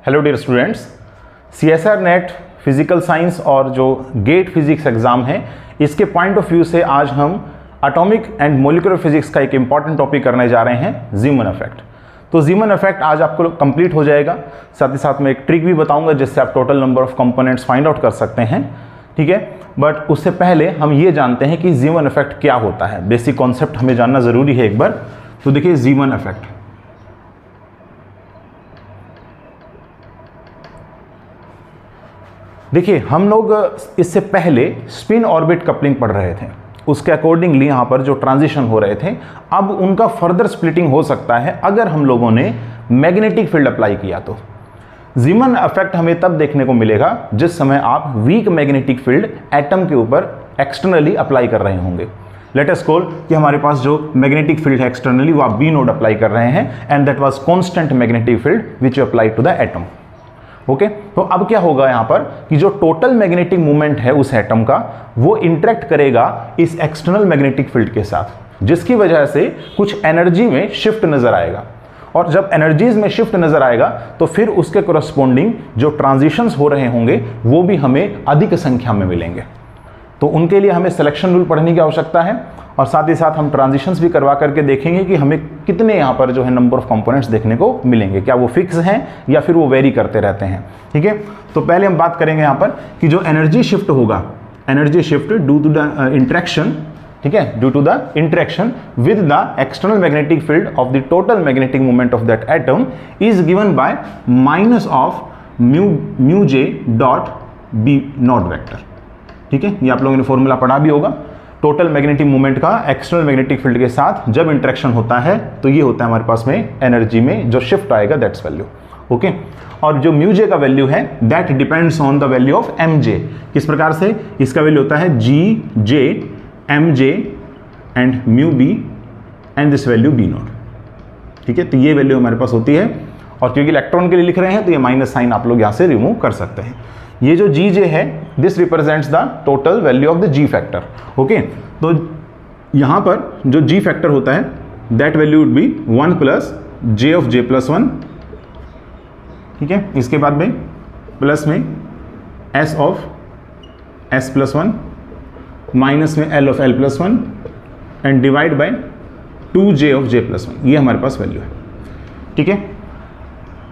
Hello dear students, CSR NET physical science और जो gate physics exam है इसके पॉइंट ऑफ व्यू से आज हम एटॉमिक एंड मोलिकुलर फिजिक्स का एक इंपॉर्टेंट टॉपिक करने जा रहे हैं, ज़ीमन इफेक्ट। तो ज़ीमन इफेक्ट आज आपको कंप्लीट हो जाएगा। साथ ही साथ मैं एक ट्रिक भी बताऊंगा जिससे आप total number of components find out कर सकते हैं, ठीक है। बट उससे पहले हम ये जानते हैं कि ज़ीमन इफेक्ट क्या होता है। बेसिक कॉन्सेप्ट हमें जानना ज़रूरी है एक बार। तो देखिए ज़ीमन इफेक्ट, देखिए हम लोग इससे पहले स्पिन ऑर्बिट कपलिंग पढ़ रहे थे, उसके अकॉर्डिंगली यहाँ पर जो ट्रांजिशन हो रहे थे अब उनका फर्दर स्प्लिटिंग हो सकता है अगर हम लोगों ने मैग्नेटिक फील्ड अप्लाई किया। तो ज़ीमन इफेक्ट हमें तब देखने को मिलेगा जिस समय आप वीक मैग्नेटिक फील्ड एटम के ऊपर एक्सटर्नली अप्लाई कर रहे होंगे। लेट अस कॉल कि हमारे पास जो मैग्नेटिक फील्ड है एक्सटर्नली वो आप बी नोड अप्लाई कर रहे हैं and that was constant magnetic field which you apply to the atom. Okay, तो अब क्या होगा यहां पर कि जो टोटल मैग्नेटिक मूवमेंट है उस एटम का वो इंटरेक्ट करेगा इस एक्सटर्नल मैग्नेटिक फील्ड के साथ, जिसकी वजह से कुछ एनर्जी में शिफ्ट नजर आएगा। और जब एनर्जीज में शिफ्ट नजर आएगा तो फिर उसके कोरस्पोंडिंग जो ट्रांजिशंस हो रहे होंगे वो भी हमें अधिक संख्या में मिलेंगे। तो उनके लिए हमें सिलेक्शन रूल पढ़ने की आवश्यकता है और साथ ही साथ हम ट्रांजिशंस भी करवा करके देखेंगे कि हमें कितने यहाँ पर जो है नंबर ऑफ कंपोनेंट्स देखने को मिलेंगे, क्या वो फिक्स हैं या फिर वो वेरी करते रहते हैं, ठीक है। तो पहले हम बात करेंगे यहाँ पर कि जो एनर्जी शिफ्ट होगा, energy shift due to the interaction, ठीक है, due to the interaction with the external magnetic field of the total magnetic movement of that atom is given by minus of mu J dot B naught vector, ठीक है। ये आप लोगों ने formula पढ़ा भी होगा। टोटल मैग्नेटिक मूवमेंट का एक्सटर्नल मैग्नेटिक फील्ड के साथ जब इंटरेक्शन होता है तो ये होता है हमारे पास में एनर्जी में जो शिफ्ट आएगा, दैट्स वैल्यू, ओके। और जो म्यू जे का वैल्यू है that depends on the value of M J. किस प्रकार से? इसका वैल्यू होता है G J M J and mu B and this value B not, ठीक है। तो ये वैल्यू हमारे पास होती है और क्योंकि इलेक्ट्रॉन के लिए लिख रहे हैं तो ये माइनस साइन आप लोग यहाँ से रिमूव कर सकते हैं। ये जो जी जे है this represents the total value of the G factor, okay. तो यहां पर जो जी फैक्टर होता है that value would be 1 plus J of J plus 1, ठीक है। इसके बाद में प्लस में S of S plus 1 minus में L of L plus 1 and divide by 2 J of J plus 1। ये हमारे पास वैल्यू है, ठीक है।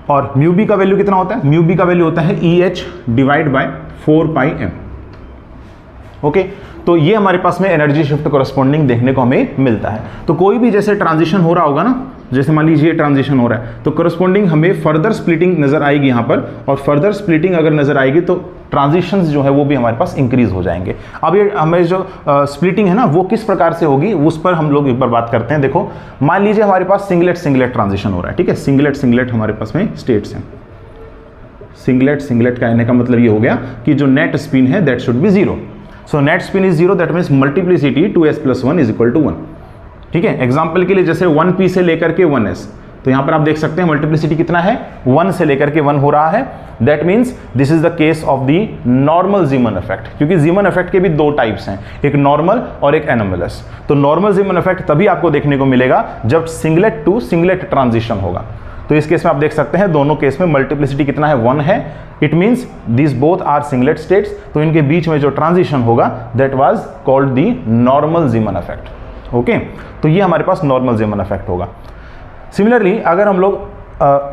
और म्यू बी का वैल्यू कितना होता है? म्यू बी का वैल्यू होता है EH divide by 4 pi m, okay. तो ये हमारे पास में एनर्जी शिफ्ट कोरस्पोंडिंग देखने को हमें मिलता है। तो कोई भी जैसे ट्रांजिशन हो रहा होगा ना, जैसे मान लीजिए ट्रांजिशन हो रहा है तो कोरस्पोंडिंग हमें फर्दर स्प्लिटिंग नजर आएगी यहाँ पर, और फर्दर स्प्लिटिंग अगर नजर आएगी तो ट्रांजिशंस जो है वो भी हमारे पास इंक्रीज हो जाएंगे। अब ये हमें जो स्प्लिटिंग है ना वो किस प्रकार से होगी उस पर हम लोग एक बार बात करते हैं। देखो मान लीजिए हमारे पास सिंगलेट सिंगलेट ट्रांजिशन हो रहा है, ठीक है। सिंगलेट सिंगलेट हमारे पास में स्टेट्स हैं। सिंगलेट सिंगलेट कहने का मतलब ये हो गया कि जो नेट स्पिन है that should B 0। So net spin is 0, that means multiplicity 2s + 1 = 1, ठीक है। एग्जाम्पल के लिए जैसे 1p से लेकर के 1s, तो यहां पर आप देख सकते हैं मल्टीप्लिसिटी कितना है, 1 से लेकर के 1 हो रहा है। That means this is the case of the normal Zeeman effect, क्योंकि ज़ीमन इफेक्ट के भी दो टाइप्स हैं, एक नॉर्मल और एक एनोमलस। तो नॉर्मल ज़ीमन इफेक्ट तभी आपको देखने को मिलेगा जब सिंगलेट टू सिंगलेट ट्रांजिशन होगा। तो इस केस में आप देख सकते हैं दोनों केस में मल्टीप्लिसिटी कितना है, 1 है। It means this both are singlet states, तो इनके बीच में जो ट्रांजिशन होगा that was called the normal Zeeman effect, okay. तो ये हमारे पास नॉर्मल ज़ीमन इफेक्ट होगा। सिमिलरली अगर हम लोग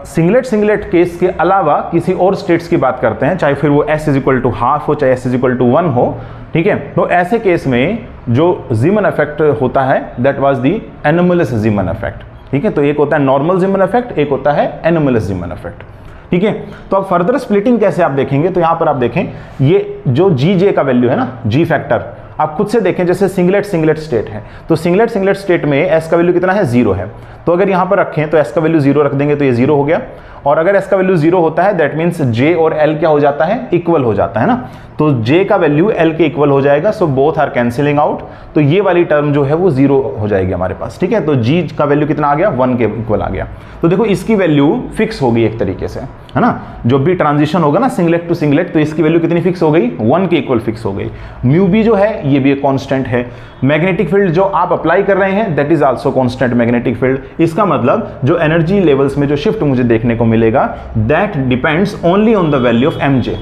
सिंगलेट सिंगलेट केस के अलावा किसी और स्टेट्स की बात करते हैं, चाहे फिर वो s = ½ हो चाहे s = 1 हो, ठीक है, तो ऐसे केस में जो ज़ीमन इफेक्ट होता है that was the anomalous Zeeman effect, ठीक है। तो एक होता है नॉर्मल ज़ीमन इफेक्ट, एक होता है एनोमलस ज़ीमन इफेक्ट, ठीक है। तो अब फर्दर स्प्लिटिंग कैसे आप देखेंगे, तो यहां पर आप देखें ये जो जी जे का वैल्यू है ना, जी फैक्टर, आप खुद से देखें जैसे सिंगलेट सिंगलेट स्टेट है तो सिंगलेट सिंगलेट स्टेट में एस का वैल्यू कितना है, 0 है। तो अगर यहां पर रखें तो एस का वैल्यू 0 रख देंगे तो ये 0 हो गया। और अगर एस का वैल्यू 0 होता है दैट मीन्स जे और एल क्या हो जाता है, इक्वल हो जाता है ना। तो जे का वैल्यू एल के इक्वल हो जाएगा, so both are cancelling out. तो ये वाली टर्म जो है वो 0 हो जाएगी हमारे पास, ठीक है। तो जी का वैल्यू कितना आ गया, 1 के इक्वल आ गया। तो देखो इसकी वैल्यू फिक्स होगी एक तरीके से, है ना। जो भी ट्रांजिशन होगा ना सिंगलेट टू सिंगलेट तो इसकी वैल्यू कितनी फिक्स हो गई, 1 के इक्वल फिक्स हो गई। म्यू बी जो है ये भी एक कांस्टेंट है। मैग्नेटिक फील्ड जो आप अप्लाई कर रहे हैं that is also constant magnetic field. इसका मतलब जो एनर्जी लेवल्स में जो शिफ्ट मुझे देखने को मिलेगा that depends only on the value of mj,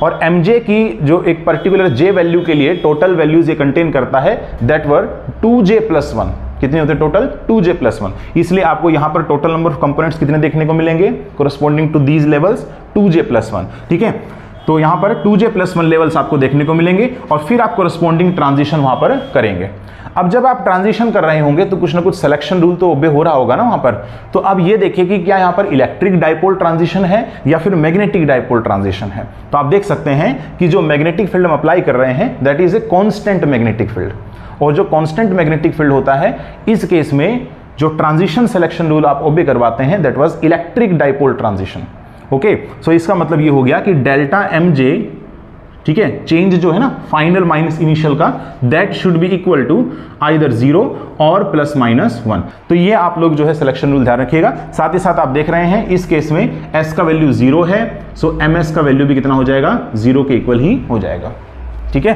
और mj की जो एक पर्टिकुलर j वैल्यू के लिए टोटल वैल्यूज ये कंटेन करता है दैट वर 2j+1। कितने होते हैं टोटल? 2j+1। इसलिए आपको यहां पर टोटल नंबर ऑफ कंपोनेंट्स कितने देखने को मिलेंगे corresponding to these levels? 2j+1। ठीक है, तो यहां पर 2j+1 लेवल्स आपको देखने को मिलेंगे और फिर आप कोरस्पॉन्डिंग ट्रांजिशन वहां पर करेंगे। अब जब आप ट्रांजिशन कर रहे होंगे तो कुछ ना कुछ सिलेक्शन रूल तो ओबे हो रहा होगा ना वहां पर। तो अब ये देखिए कि क्या यहां पर इलेक्ट्रिक डाइपोल ट्रांजिशन है या फिर मैग्नेटिक डाइपोल ट्रांजिशन है। तो आप देख सकते हैं कि जो मैग्नेटिक फील्ड हम अप्लाई कर रहे हैं that is a constant magnetic field, और जो कांस्टेंट मैग्नेटिक फील्ड होता है इस केस में जो ट्रांजिशन सिलेक्शन रूल आप ओबे करवाते हैं that was electric dipole transition. Okay, so इसका मतलब ये हो गया कि डेल्टा mj, ठीक है, चेंज जो है ना फाइनल माइनस इनिशियल का, that should be equal to either 0 और ±1। तो ये आप लोग जो है सिलेक्शन रूल ध्यान रखिएगा। साथ ही साथ आप देख रहे हैं इस केस में s का वैल्यू 0 है, सो ms का वैल्यू भी कितना हो जाएगा? 0 के इक्वल ही हो जाएगा। ठीक है,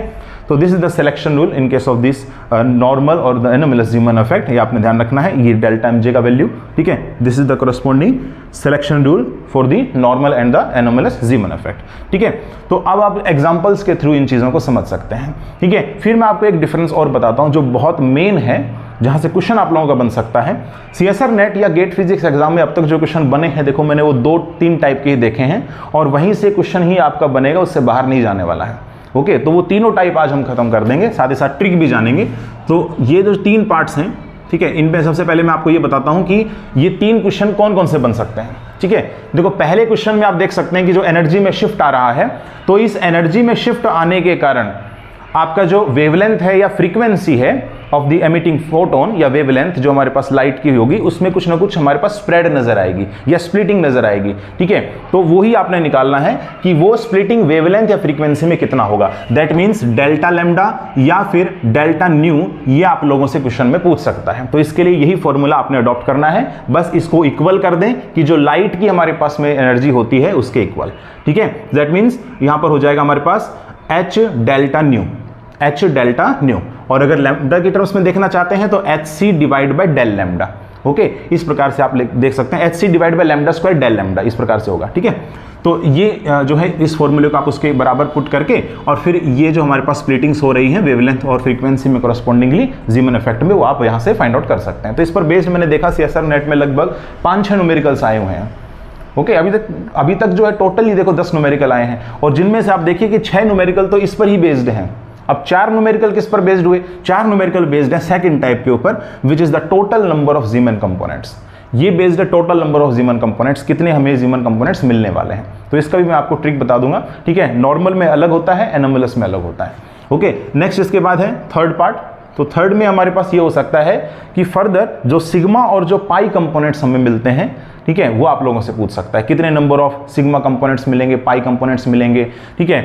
तो this is the selection rule in case of this normal और द एनोमलस ज़ीमन इफेक्ट। ये आपने ध्यान रखना है, ये डेल्टा mj का वैल्यू। ठीक है, this is the corresponding selection rule for the normal and the anomalous Zeeman effect. ठीक है, तो अब आप एग्जांपल्स के थ्रू इन चीज़ों को समझ सकते हैं। ठीक है, फिर मैं आपको एक डिफरेंस और बताता हूं जो बहुत मेन है, जहां से क्वेश्चन आप लोगों का बन सकता है। सीएसआर नेट या गेट फिजिक्स एग्जाम में अब तक जो क्वेश्चन बने हैं, देखो मैंने वो 2-3 टाइप के ही देखे हैं और वहीं से क्वेश्चन ही आपका बनेगा, उससे बाहर नहीं जाने वाला है। ओके, तो वो तीनों टाइप आज हम खत्म कर देंगे, साथ ही साथ ट्रिक भी जानेंगे। तो ये जो 3 पार्ट्स हैं, ठीक है, इनमें सबसे पहले मैं आपको ये बताता हूं कि ये 3 क्वेश्चन कौन कौन से बन सकते हैं। ठीक है, देखो पहले क्वेश्चन में आप देख सकते हैं कि जो एनर्जी में शिफ्ट आ रहा है, तो इस एनर्जी में शिफ्ट आने के कारण आपका जो वेवलेंथ है या फ्रीक्वेंसी है ऑफ द एमिटिंग फोटोन या वेवलेंथ जो हमारे पास लाइट की होगी, उसमें कुछ ना कुछ हमारे पास स्प्रेड नजर आएगी या स्प्लिटिंग नजर आएगी। ठीक है, तो वो ही आपने निकालना है कि वो स्प्लिटिंग वेवलेंथ या फ्रीक्वेंसी में कितना होगा। दैट मींस डेल्टा लैम्डा या फिर डेल्टा न्यू, ये आप लोगों से क्वेश्चन में पूछ सकता है। तो इसके लिए यही फॉर्मूला आपने अडॉप्ट करना है, बस इसको इक्वल कर दें कि जो लाइट की हमारे पास में एनर्जी होती है उसके इक्वल। ठीक है, दैट मींस यहां पर हो जाएगा हमारे पास h डेल्टा न्यू, और अगर लैम्डा की टर्म्स में देखना चाहते हैं तो hc divide by del lambda. Okay, इस प्रकार से आप देख सकते हैं hc divide by lambda square del lambda, इस प्रकार से होगा। ठीक है, तो ये जो है इस फॉर्मूले को आप उसके बराबर पुट करके और फिर ये जो हमारे पास स्प्लिटिंग्स हो रही हैं वेवलेंथ और फ्रीक्वेंसी में कोरस्पॉन्डिंगली ज़ीमन इफेक्ट में, वो आप यहाँ से फाइंड आउट कर सकते हैं। तो इस पर बेस्ड मैंने देखा सीएसआर नेट में लगभग 5-6 न्यूमेरिकल्स आए हुए हैं। ओके, अभी तक जो है टोटली देखो 10 न्यूमेरिकल आए हैं, और जिनमें से आप देखिए कि 6 न्यूमेरिकल तो इस पर ही बेस्ड हैं। अब 4 न्यूमेरिकल किस पर बेस्ड हुए? 4 न्यूमेरिकल बेस्ड है सेकंड टाइप के ऊपर, which is the total number of Zeeman components. ये बेस्ड है total number of Zeeman components, कितने हमें ज़ीमन कंपोनेंट्स मिलने वाले हैं। तो इसका भी मैं आपको ट्रिक बता दूंगा। ठीक है, नॉर्मल में अलग होता है, एनोमलस में अलग होता है। ओके, नेक्स्ट इसके बाद है थर्ड पार्ट। तो थर्ड में हमारे पास ये हो सकता है कि फर्दर जो सिग्मा और जो पाई कंपोनेंट्स हमें मिलते हैं, ठीक है, वो आप लोगों से पूछ सकता है कितने नंबर ऑफ सिग्मा कंपोनेंट्स मिलेंगे, पाई कंपोनेंट्स मिलेंगे। ठीक है,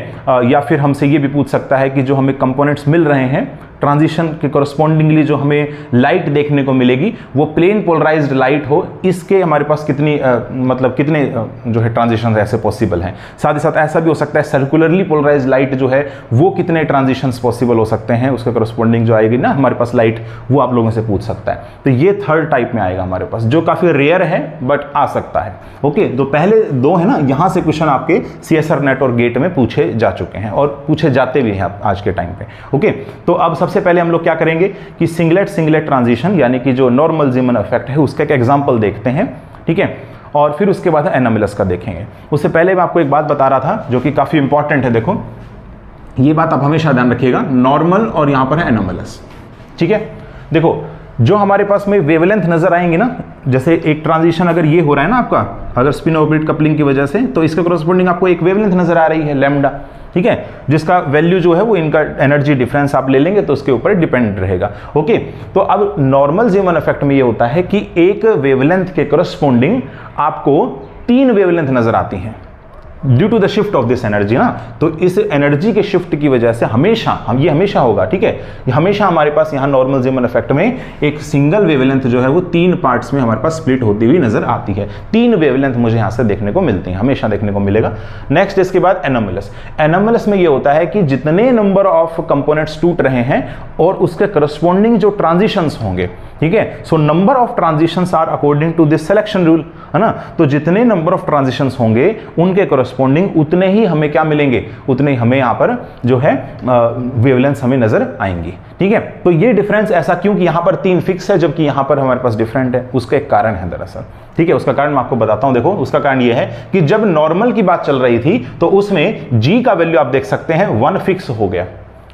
या फिर हमसे ये भी पूछ सकता है कि जो हमें कंपोनेंट्स मिल रहे हैं ट्रांजिशन के कोरस्पॉन्डिंगली जो हमें लाइट देखने को मिलेगी वो प्लेन पोलराइज्ड लाइट हो, इसके हमारे पास कितनी मतलब कितने जो है ट्रांजिशन ऐसे पॉसिबल हैं। साथ ही साथ ऐसा भी हो सकता है सर्कुलरली पोलराइज्ड लाइट जो है वो कितने ट्रांजिशंस पॉसिबल हो सकते हैं, उसके कोरस्पॉन्डिंग जो आएगी ना हमारे पास लाइट, वो आप लोगों से पूछ सकता है। तो ये थर्ड टाइप में आएगा हमारे पास, जो काफ़ी रेयर है बट आ सकता है। ओके, तो पहले 2 है ना, यहाँ से क्वेश्चन आपके सीएसआर नेट और गेट में पूछे जा चुके हैं और पूछे जाते भी हैं आज के टाइम पे। ओके, तो अब सबसे पहले हम लोग क्या करेंगे कि सिंगलेट ट्रांजिशन यानी कि जो नॉर्मल ज़ीमन इफेक्ट है उसका एक एग्जांपल देखते हैं। ठीक है, और फिर उसके बाद एनोमलस का देखेंगे। उससे पहले मैं आपको एक बात बता रहा था जो कि काफ़ी इंपॉर्टेंट है। देखो ये बात आप हमेशा ध्यान रखिएगा, नॉर्मल और यहाँ पर है एनोमलस। ठीक है, देखो जो हमारे पास में वेवलेंथ नजर आएंगे ना, जैसे एक ट्रांजिशन अगर ये हो रहा है ना आपका, अगर स्पिन ऑर्बिट कपलिंग की वजह से, तो इसके कोरस्पॉन्डिंग आपको एक वेवलेंथ नजर आ रही है लैम्डा। ठीक है, जिसका वैल्यू जो है वो इनका एनर्जी डिफरेंस आप ले लेंगे तो उसके ऊपर डिपेंड रहेगा। ओके, तो अब नॉर्मल ज़ीमन इफेक्ट में ये होता है कि एक वेवलेंथ के कोरस्पॉन्डिंग आपको 3 वेवलेंथ नजर आती हैं due to the shift of this energy ना। तो इस एनर्जी के शिफ्ट की वजह से हमेशा ये हमेशा होगा। ठीक है, ये हमेशा हमारे पास यहाँ नॉर्मल ज़ीमन इफेक्ट में एक सिंगल वेवलेंथ जो है वो 3 पार्ट्स में हमारे पास स्प्लिट होती हुई नजर आती है। 3 वेवलेंथ मुझे यहाँ से देखने को मिलती हैं, हमेशा देखने को मिलेगा। नेक्स्ट इसके बाद एनोमलस। एनोमलस में ये होता है कि जितने नंबर ऑफ कंपोनेंट्स टूट रहे हैं और उसके करस्पॉन्डिंग जो ट्रांजिशंस होंगे, ठीक है। So number of transitions are according to this selection rule, है ना। तो जितने नंबर ऑफ ट्रांजिशंस होंगे उनके कोरस्पॉन्डिंग उतने ही हमें क्या मिलेंगे, उतने ही हमें यहाँ पर जो है वेवलेंथ हमें नजर आएंगी, ठीक है। तो ये डिफरेंस ऐसा क्यों कि यहाँ पर 3 फिक्स है जबकि यहाँ पर हमारे पास डिफरेंट है, उसका एक कारण है दरअसल, ठीक है। उसका कारण मैं आपको बताता हूं। देखो उसका कारण ये है कि जब नॉर्मल की बात चल रही थी तो उसमें g का वैल्यू आप देख सकते हैं 1 फिक्स हो गया,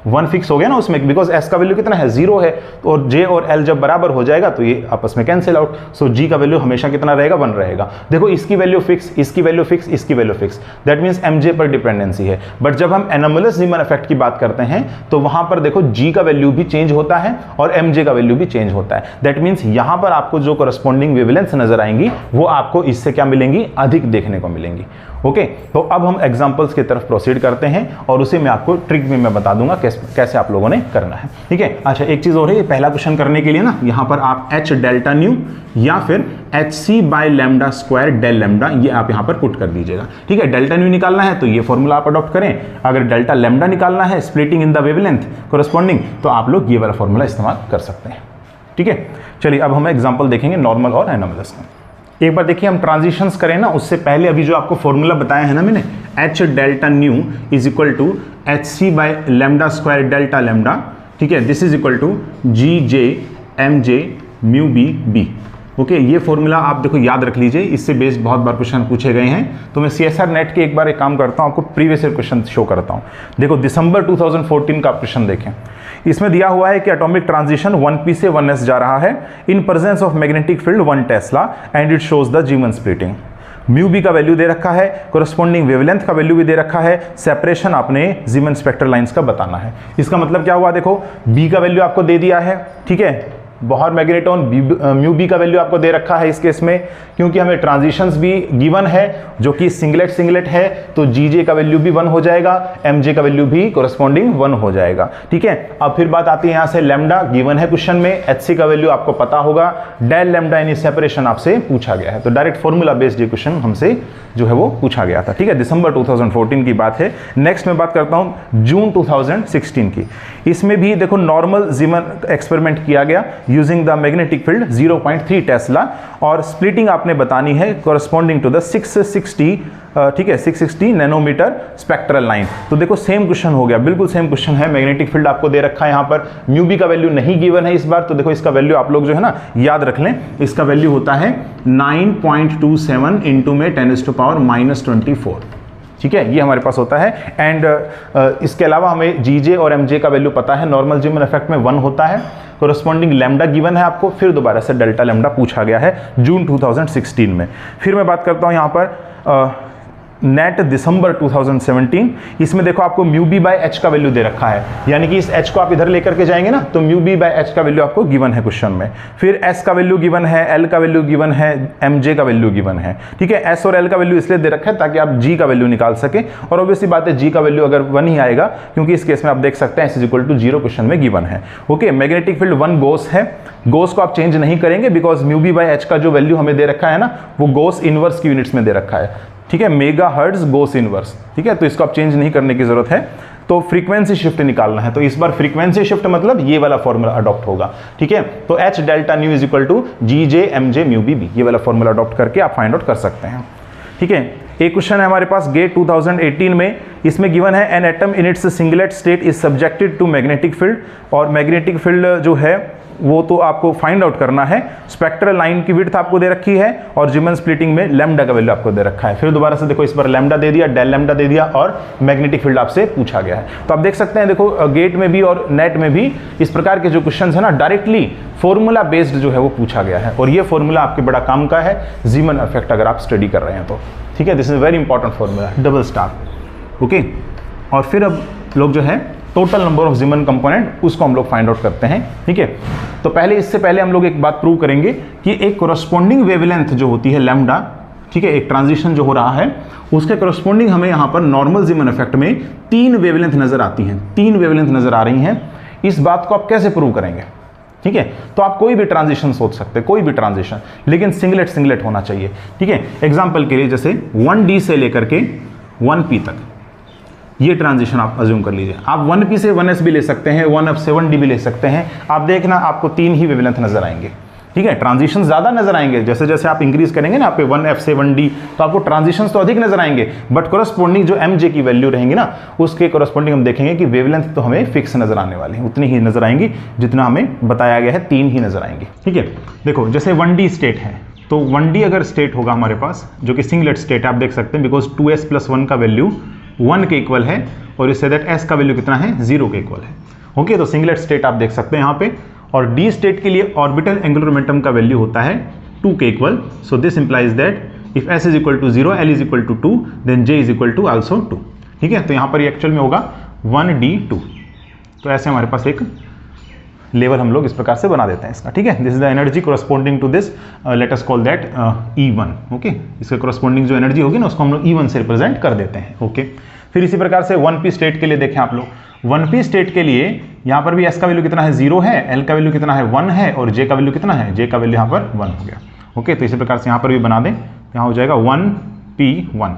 1 फिक्स हो गया ना उसमें, बिकॉज s का वैल्यू कितना है 0 है, और j और l जब बराबर हो जाएगा तो ये आपस में कैंसिल आउट। सो g का वैल्यू हमेशा कितना रहेगा, 1 रहेगा। देखो इसकी वैल्यू फिक्स, इसकी वैल्यू फिक्स, इसकी value fix, that means mj पर डिपेंडेंसी है। बट जब हम एनोमलस ज़ीमन इफेक्ट की बात करते हैं तो वहां पर देखो g का वैल्यू भी चेंज होता है और mj का वैल्यू भी चेंज होता है। दैट मींस यहां पर आपको जो कोरस्पॉन्डिंग वेवलेंथ नजर आएंगी वो आपको इससे क्या मिलेंगी, अधिक देखने को मिलेंगी। ओके, तो अब हम एग्जांपल्स की तरफ प्रोसीड करते हैं और उसे मैं आपको ट्रिक में मैं बता दूंगा कैसे आप लोगों ने करना है, ठीक है। अच्छा, एक चीज और है, पहला क्वेश्चन करने के लिए ना यहां पर आप h डेल्टा न्यू या फिर hc by lambda square del lambda ये आप यहां पर पुट कर दीजिएगा, ठीक है। डेल्टा न्यू निकालना है तो ये फॉर्मूला आप अडॉप्ट करें, अगर डेल्टा लैम्डा निकालना है splitting in the wavelength corresponding तो आप लोग ये वाला फॉर्मूला इस्तेमाल कर सकते हैं, ठीक है। चलिए अब हम एग्जाम्पल देखेंगे नॉर्मल और एनोमलस का। एक बार देखिए हम ट्रांजिशंस करें ना, उससे पहले अभी जो आपको फॉर्मूला बताया है ना मैंने, h delta nu is equal to hc by lambda square delta lambda, ठीक है, this is equal to gj mj mu B B. Okay, ये फॉर्मूला आप देखो याद रख लीजिए, इससे बेस्ड बहुत बार क्वेश्चन पूछे गए हैं। तो मैं CSR नेट के एक बार एक काम करता हूँ, आपको प्रीवियस ईयर क्वेश्चन शो करता हूँ। देखो दिसंबर 2014 का क्वेश्चन देखें, इसमें दिया हुआ है कि एटॉमिक ट्रांजिशन 1p से 1s जा रहा है in presence of magnetic field 1 tesla and it shows the Zeeman splitting. Mu B का वैल्यू दे रखा है, कोरस्पॉन्डिंग वेवलेंथ का वैल्यू भी दे रखा है, सेपरेशन आपने जीमन स्पेक्ट्रल लाइंस का बताना है। इसका मतलब क्या हुआ, देखो बी का वैल्यू आपको दे दिया है, ठीक है, बॉहर मैग्नेटॉन म्यू बी का वैल्यू आपको दे रखा है इस केस में, क्योंकि हमें ट्रांजिशंस भी गिवन है जो कि सिंगलेट सिंगलेट है, तो जीजे का वैल्यू भी 1 हो जाएगा, एमजे का वैल्यू भी कोरस्पॉन्डिंग 1 हो जाएगा, ठीक है। अब फिर बात आती है यहाँ से लैम्डा गिवन है क्वेश्चन में, एचसी का वैल्यू आपको पता होगा, डेल लैम्डा यानी सेपरेशन आपसे पूछा गया है, तो डायरेक्ट फॉर्मूला बेस्ड ये क्वेश्चन हमसे जो है वो पूछा गया था, ठीक है। दिसंबर 2014 की बात है। नेक्स्ट मैं बात करता हूँ जून 2016 की। इसमें भी देखो नॉर्मल जीमन एक्सपेरिमेंट किया गया using the magnetic field 0.3 Tesla और स्प्लिटिंग आपने बतानी है कोरस्पॉन्डिंग टू द 660, ठीक है, 660 नैनोमीटर स्पेक्ट्रल लाइन। तो देखो सेम क्वेश्चन हो गया, बिल्कुल सेम क्वेश्चन है। मैग्नेटिक फील्ड आपको दे रखा है, यहाँ पर म्यू बी का वैल्यू नहीं गिवन है इस बार, तो देखो इसका वैल्यू आप लोग जो है ना याद रख लें, इसका वैल्यू होता है 9.27 इंटू में 10⁻⁻24, ठीक है, ये हमारे पास होता है। एंड इसके अलावा हमें जीजे और एमजे का वैल्यू पता है, नॉर्मल जीमन इफेक्ट में 1 होता है, कोरस्पॉन्डिंग लैम्डा गिवन है आपको, फिर दोबारा से डेल्टा लैम्डा पूछा गया है जून 2016 में। फिर मैं बात करता हूँ यहाँ पर नेट दिसंबर 2017, इसमें देखो आपको म्यू बी बाय एच का वैल्यू दे रखा है, यानी कि इस एच को आप इधर लेकर के जाएंगे ना तो म्यू बी बाय एच का वैल्यू आपको गिवन है क्वेश्चन में, फिर एस का वैल्यू गिवन है, एल का वैल्यू गिवन है, एमजे का वैल्यू गिवन है, ठीक है। एस और एल का वैल्यू इसलिए दे रखा है ताकि आप जी का वैल्यू निकाल सके, और ऑब्वियसली बात है जी का वैल्यू अगर 1 ही आएगा, क्योंकि इस केस में आप देख सकते हैं S is equal to 0 question में गिवन है। ओके, मैग्नेटिक फील्ड 1 गोस है, गोस को आप चेंज नहीं करेंगे because mu B by H का जो वैल्यू हमें दे रखा है ना वो गोस इनवर्स की यूनिट्स में दे रखा है, ठीक है, मेगा हर्ट्ज गोस इनवर्स, ठीक है, तो इसको आप चेंज नहीं करने की जरूरत है। तो फ्रीक्वेंसी शिफ्ट निकालना है, तो इस बार फ्रीक्वेंसी शिफ्ट मतलब ये वाला फॉर्मूला अडॉप्ट होगा, ठीक है। तो H delta nu is equal to G J M J mu B B, ये वाला फॉर्मूला अडॉप्ट करके आप फाइंड आउट कर सकते हैं, ठीक है। एक क्वेश्चन है हमारे पास गेट 2018 में, इसमें गिवन है an atom in its singlet state is subjected to magnetic field, और मैग्नेटिक फील्ड जो है वो तो आपको फाइंड आउट करना है। स्पेक्ट्रल लाइन की विड्थ आपको दे रखी है और जीमन स्प्लिटिंग में लैम्डा का वैल्यू आपको दे रखा है। फिर दोबारा से देखो इस बार लैम्डा दे दिया, डेल लैम्डा दे दिया और मैग्नेटिक फील्ड आपसे पूछा गया है। तो आप देख सकते हैं देखो गेट में भी और नेट में भी इस प्रकार के जो क्वेश्चन है ना डायरेक्टली फॉर्मूला बेस्ड जो है वो पूछा गया है, और ये फॉर्मूला आपके बड़ा काम का है जीमन इफेक्ट अगर आप स्टडी कर रहे हैं तो, ठीक है। This is very important formula, double star, okay. और फिर अब लोग जो है टोटल नंबर ऑफ जीमन कंपोनेंट उसको हम लोग फाइंड आउट करते हैं, ठीक है। तो इससे पहले हम लोग एक बात प्रूव करेंगे कि एक कोरस्पॉन्डिंग वेवलेंथ जो होती है लैम्डा, ठीक है, एक ट्रांजिशन जो हो रहा है उसके कोरस्पॉन्डिंग हमें यहाँ पर नॉर्मल जीमन इफेक्ट में 3 वेवलेंथ नजर आती हैं, 3 वेवलेंथ नजर आ रही हैं। इस बात को आप कैसे प्रूव करेंगे, ठीक है। तो आप कोई भी ट्रांजिशन सोच सकते हैं, कोई भी ट्रांजिशन, लेकिन सिंगलेट सिंगलेट होना चाहिए, ठीक है। एग्जाम्पल के लिए जैसे 1D से लेकर के 1P तक, ये ट्रांजिशन आप अज्यूम कर लीजिए। आप 1p से 1s भी ले सकते हैं, 1f से 1d भी ले सकते हैं। आप देखना आपको 3 ही वेवलेंथ नजर आएंगे, ठीक है। ट्रांजिशन ज्यादा नजर आएंगे, जैसे जैसे आप इंक्रीज करेंगे ना आपके 1f से 1d, तो आपको ट्रांजिशंस तो अधिक नजर आएंगे, बट कोरस्पॉन्डिंग जो mj की वैल्यू रहेंगी ना, उसके कोरस्पॉन्डिंग हम देखेंगे कि वेवलेंथ तो हमें फिक्स नजर आने वाली है, उतनी ही नजर आएंगी जितना हमें बताया गया है, 3 ही नजर आएंगी, ठीक है। देखो जैसे 1d स्टेट है, तो 1d अगर स्टेट होगा हमारे पास, जो कि सिंगलेट स्टेट है, आप देख सकते हैं बिकॉज 2s + 1 का वैल्यू 1 के इक्वल है और इससे दैट s का वैल्यू कितना है, 0 के इक्वल है। ओके, तो सिंगलेट स्टेट आप देख सकते हैं यहाँ पे। और डी स्टेट के लिए ऑर्बिटल एंगुलर मोमेंटम का वैल्यू होता है 2 के equal. So this implies that if s = 0, l = 2, then j = also 2, ठीक है। तो यहाँ पर ये एक्चुअल में होगा 1d2। तो ऐसे हमारे पास एक लेवल हम लोग इस प्रकार से बना देते हैं इसका, ठीक है। This is the energy corresponding to this, let us call that E1। Okay, इसके कोरस्पॉन्डिंग जो एनर्जी होगी ना, उसको हम लोग E1 से रिप्रेजेंट कर देते हैं। ओके, फिर इसी प्रकार से 1p स्टेट के लिए देखें आप लोग, 1p स्टेट के लिए यहाँ पर भी s का वैल्यू कितना है, 0 है, l का वैल्यू कितना है, 1 है, और j का वैल्यू कितना है, j का वैल्यू यहाँ पर 1 हो गया। ओके, तो इसी प्रकार से यहाँ पर भी बना दें, यहाँ हो जाएगा 1p1,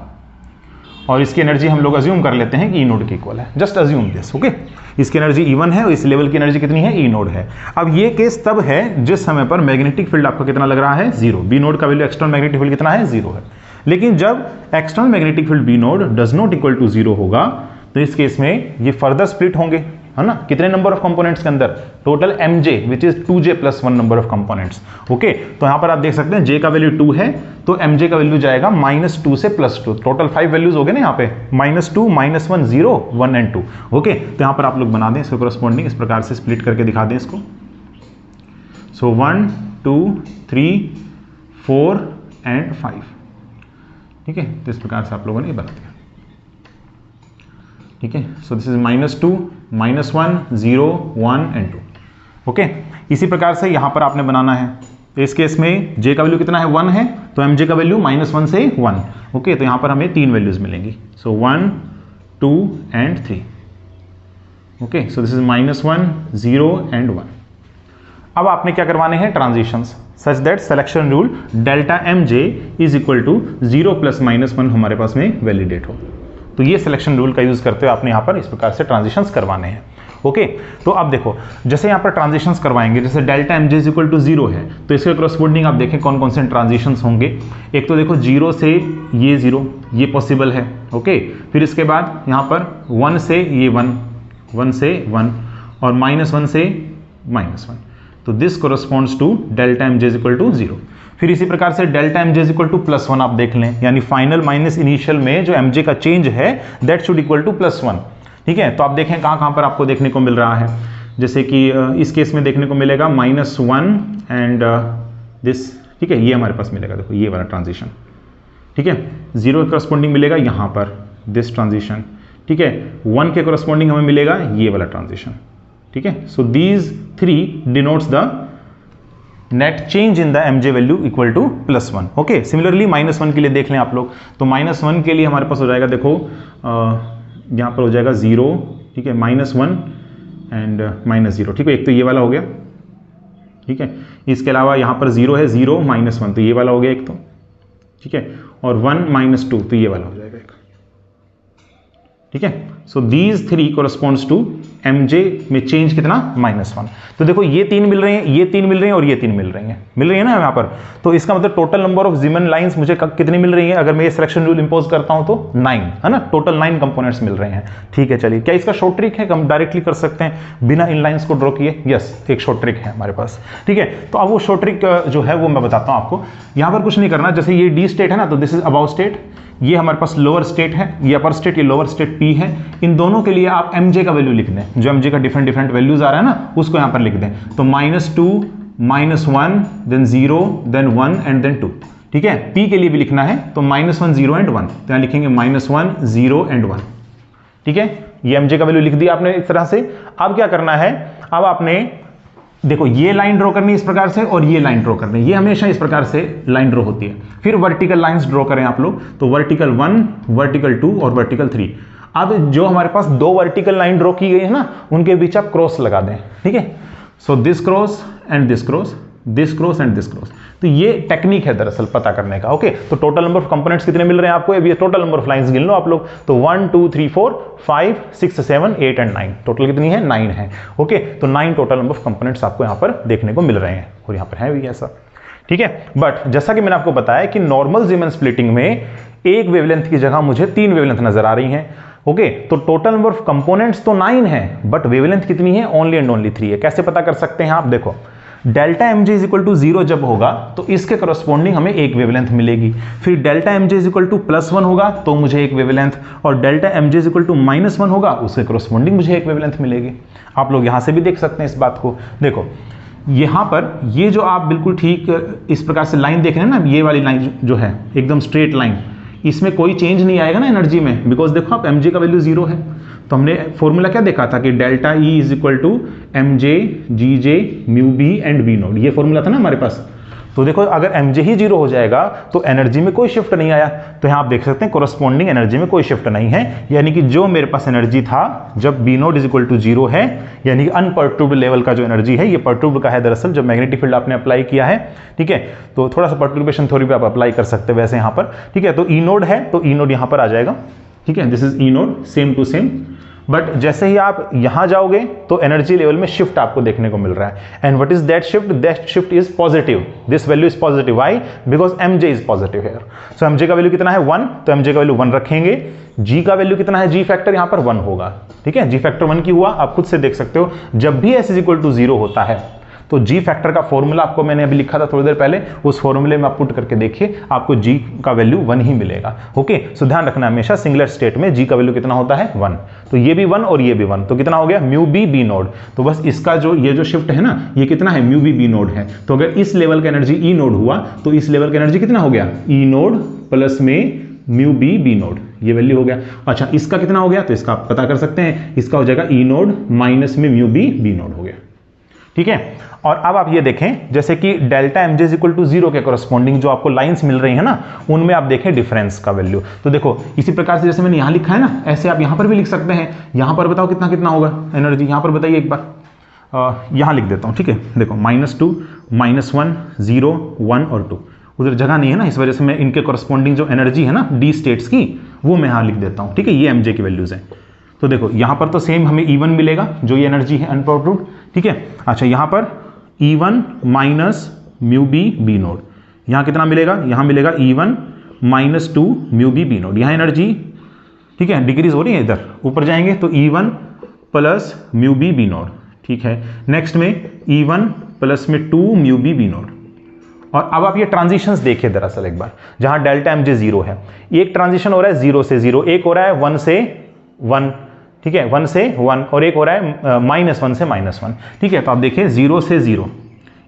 और इसकी एनर्जी हम लोग अज्यूम कर लेते हैं कि E नोड के इक्वल है, जस्ट अज्यूम दिस। ओके, इसकी एनर्जी E1 है और इस लेवल की एनर्जी कितनी है, E नोड है। अब ये केस तब है जिस समय पर मैग्नेटिक फील्ड आपको कितना लग रहा है, 0। B नोड का वैल्यू एक्सटर्नल मैग्नेटिक फील्ड कितना है, 0 है। लेकिन जब external magnetic field B naught does not equal to 0 होगा, तो इस केस में ये फर्दर स्प्लिट होंगे, है ना। कितने नंबर ऑफ कंपोनेंट्स के अंदर, total mj which is 2j + 1 number of components. Okay, तो यहां पर आप देख सकते हैं j का वैल्यू 2 है, तो mj का वैल्यू जाएगा -2 से +2, टोटल 5 वैल्यूज हो गए ना यहाँ पे, -2, -1, 0, 1 एंड 2। ओके, तो यहां पर आप लोग बना दें इसको कोरस्पॉन्डिंग, इस प्रकार से स्प्लिट करके दिखा दें इसको। सो 1, 2, 3, 4 एंड 5, ठीक है। तो इस प्रकार से आप लोगों ने बना दिया, ठीक है। सो दिस इज -2, -1, 0, 1 एंड 2। ओके, इसी प्रकार से यहां पर आपने बनाना है। तो इस केस में j का वैल्यू कितना है, 1 है, तो mj का वैल्यू -1 से 1। ओके, तो यहां पर हमें 3 वैल्यूज मिलेंगी। सो 1, 2 and 3। Okay, so this is -1, 0 and 1। अब आपने क्या करवाने हैं, transitions, such that selection rule ΔMj = 0 + -1 हमारे पास में वैलिडेट हो। तो ये सिलेक्शन रूल का यूज करते हुए आपने यहाँ पर इस प्रकार से ट्रांजिशंस करवाने हैं। ओके, तो अब देखो जैसे यहाँ पर ट्रांजिशंस करवाएंगे, जैसे ΔMj = 0 है, तो इसके कोरस्पॉन्डिंग आप देखें कौन कौन से ट्रांजिशंस होंगे। एक तो देखो 0 से ये 0, ये पॉसिबल है। ओके, फिर इसके बाद यहाँ पर 1 से ये 1, 1 से 1, और -1 से -1, तो दिस कोरस्पॉन्ड्स टू ΔMj = 0। फिर इसी प्रकार से ΔMj = +1 आप देख लें, यानी फाइनल माइनस इनिशियल में जो mj का चेंज है दैट शुड इक्वल टू +1, ठीक है। तो आप देखें कहाँ पर आपको देखने को मिल रहा है, जैसे कि इस केस में देखने को मिलेगा -1 एंड दिस, ठीक है, ये हमारे पास मिलेगा, देखो ये वाला ट्रांजिशन, ठीक है। 0 के कोरस्पॉन्डिंग मिलेगा यहाँ पर दिस ट्रांजिशन, ठीक है। 1 के कोरस्पॉन्डिंग हमें मिलेगा ये वाला ट्रांजिशन, ठीक है। So these 3 denotes the net change in the mj value equal to +1। Okay, similarly -1 के लिए देख लें आप लोग, तो -1 के लिए हमारे पास हो जाएगा, देखो यहाँ पर हो जाएगा 0, ठीक है, -1 एंड -0, ठीक है। एक तो ये वाला हो गया, ठीक है। इसके अलावा यहाँ पर 0 है, 0, -1, तो ये वाला हो गया एक तो, ठीक है, और 1, -2, तो ये वाला हो जाएगा एक, ठीक है। So these 3 corresponds to mj में चेंज कितना, -1। तो देखो ये 3 मिल रहे हैं, ये 3 मिल रहे हैं और ये 3 मिल रही है ना यहाँ पर। तो इसका मतलब टोटल नंबर ऑफ ज़ीमन लाइंस मुझे कितनी मिल रही है, अगर मैं ये सिलेक्शन रूल इंपोज करता हूं तो 9, है ना, टोटल 9 कंपोनेंट्स मिल रहे हैं, ठीक है। चलिए, क्या इसका शॉर्ट ट्रिक है, हम डायरेक्टली कर सकते हैं बिना इन लाइंस को ड्रॉ किए? यस, एक शॉर्ट ट्रिक है हमारे पास, ठीक है। तो अब वो शॉर्ट ट्रिक जो है वो मैं बताता हूं आपको। यहाँ पर कुछ नहीं करना, जैसे ये डी स्टेट है ना, तो दिस इज अबाउट स्टेट, ये हमारे पास लोअर स्टेट है, ये अपर स्टेट, ये लोअर स्टेट P है। इन दोनों के लिए आप mj का वैल्यू लिख दें, जो mj का डिफरेंट वैल्यूज आ रहा है ना, उसको यहाँ पर लिख दें। तो -2, -1, देन 0, देन 1 एंड देन 2, ठीक है। P के लिए भी लिखना है, तो -1, 0 एंड 1, तो यहाँ लिखेंगे -1, 0 एंड 1, ठीक है। ये mj का वैल्यू लिख दिया आपने इस तरह से। अब क्या करना है, अब आपने देखो ये लाइन ड्रॉ करनी इस प्रकार से और ये लाइन ड्रॉ करनी, ये हमेशा इस प्रकार से लाइन ड्रॉ होती है। फिर वर्टिकल लाइंस ड्रॉ करें आप लोग, तो वर्टिकल 1, वर्टिकल 2 और वर्टिकल 3। अब जो हमारे पास 2 वर्टिकल लाइन ड्रॉ की गई है ना, उनके बीच आप क्रॉस लगा दें, ठीक है। So this cross and this cross, this cross and this cross. तो ये टेक्निक है दरअसल पता करने का। ओके, तो टोटल नंबर ऑफ कंपोनेंट्स कितने मिल रहे हैं आपको, अभी टोटल नंबर ऑफ लाइंस गिन लो आप लोग। तो 1 2 3 4 5 6 7 8 एंड 9, टोटल कितनी है, 9 है। ओके, तो 9 टोटल नंबर ऑफ कंपोनेंट्स आपको यहाँ पर देखने को मिल रहे हैं, और यहाँ पर है भी ऐसा, ठीक है। बट जैसा कि मैंने आपको बताया कि नॉर्मल ज़ीमन स्प्लिटिंग में एक वेवलेंथ की जगह मुझे 3 वेवलेंथ नजर आ रही हैं। ओके, तो टोटल नंबर ऑफ कंपोनेंट्स तो 9 है, बट वेवलेंथ कितनी है, ओनली एंड ओनली 3 है। कैसे पता कर सकते हैं आप, देखो delta M J is equal to 0 जब होगा तो इसके करस्पॉन्डिंग हमें एक वेवलेंथ मिलेगी, फिर delta M J is equal to +1 होगा तो मुझे एक वेवलेंथ, और delta M J is equal to -1 होगा उसके करस्पॉन्डिंग मुझे एक वेवलेंथ मिलेगी। आप लोग यहां से भी देख सकते हैं इस बात को। देखो यहां पर ये जो आप बिल्कुल ठीक इस प्रकार से लाइन देख रहे हैं ना, ये वाली लाइन जो है एकदम स्ट्रेट लाइन, इसमें कोई चेंज नहीं आएगा ना एनर्जी में, बिकॉज देखो आप एम जे का वैल्यू 0 है। तो हमने फॉर्मूला क्या देखा था कि delta E is equal to M J G J mu B and B naught, ये फॉर्मूला था ना हमारे पास। तो देखो अगर एम जे ही 0 हो जाएगा तो एनर्जी में कोई शिफ्ट नहीं आया, तो यहाँ आप देख सकते हैं कोरस्पॉन्डिंग एनर्जी में कोई शिफ्ट नहीं है, यानी कि जो मेरे पास एनर्जी था जब B naught is equal to 0 है, यानी कि अनपर्टुर्ब्ड लेवल का जो एनर्जी है ये पर्टुर्ब्ड का है दरअसल, जब मैग्नेटिक फील्ड आपने अप्लाई किया है, ठीक है। तो थोड़ा सा पर्टुर्बेशन थ्योरी पे आप अप्लाई कर सकते हैं वैसे यहाँ पर, ठीक है। तो ई नोड है तो ई नोड यहाँ पर आ जाएगा, ठीक है, this is E naught same to same. But जैसे ही आप यहां जाओगे तो एनर्जी लेवल में शिफ्ट आपको देखने को मिल रहा है, and what is that shift, that shift is positive, this value is positive, why, because MJ is positive here. So MJ का वैल्यू कितना है 1, तो एमजे का वैल्यू 1 रखेंगे। जी का वैल्यू कितना है, जी फैक्टर यहां पर 1 होगा, ठीक है, जी फैक्टर 1 की हुआ, आप खुद से देख सकते हो जब भी s इज इक्वल टू 0 होता है तो जी फैक्टर का फॉर्मूला आपको मैंने अभी लिखा था थोड़ी देर पहले, उस फॉर्मूले में आप पुट करके देखिए आपको जी का वैल्यू 1 ही मिलेगा। ओके, सो ध्यान रखना हमेशा सिंगुलर स्टेट में जी का वैल्यू कितना होता है 1, तो ये भी 1 और ये भी 1, तो कितना हो गया म्यू बी बी नोड। तो बस इसका जो ये जो शिफ्ट है ना ये कितना है, म्यू बी बी नोड है। तो अगर इस लेवल का एनर्जी ई नोड हुआ तो इस लेवल का एनर्जी कितना हो गया, ई नोड प्लस में म्यू बी बी नोड, ये वैल्यू हो गया। अच्छा इसका कितना हो गया, तो इसका आप पता कर सकते हैं, इसका हो जाएगा ई नोड माइनस में म्यू बी बी नोड हो गया, ठीक है। और अब आप ये देखें जैसे कि delta M J is equal to 0 के करस्पॉन्डिंग जो आपको लाइंस मिल रही है ना, उनमें आप देखें डिफरेंस का वैल्यू। तो देखो इसी प्रकार से जैसे मैंने यहां लिखा है ना, ऐसे आप यहां पर भी लिख सकते हैं। यहां पर बताओ कितना कितना होगा एनर्जी, यहां पर बताइए एक बार, यहां लिख देता हूं, ठीक है। देखो -2 -1 0 1 और 2, उधर जगह नहीं है ना, इस वजह से मैं इनके करस्पॉन्डिंग जो एनर्जी है ना डी स्टेट्स की वो मैं यहां लिख देता हूं, ठीक है। ये एम जे की वैल्यूज हैं। तो देखो यहां पर तो सेम हमें E1 मिलेगा जो ये एनर्जी है अनपर्टुर्ब्ड, ठीक है। अच्छा यहां पर E1 minus mu B B naught, यहां कितना मिलेगा, यहां मिलेगा E1 minus 2 mu B B naught, यहां एनर्जी, ठीक है, डिक्रीज हो रही है, इधर ऊपर जाएंगे तो E1 plus mu B B naught, ठीक है। नेक्स्ट में E1 प्लस में 2 म्यू बी बी नोड। और अब आप ये ट्रांजिशंस देखिए दरअसल एक बार, जहां डेल्टा एम जे 0 है, एक ट्रांजिशन हो रहा है 0 से 0, एक हो रहा है 1 से 1, ठीक है, 1 से 1, और एक हो रहा है -1 से -1, ठीक है। तो आप देखिए 0 से 0,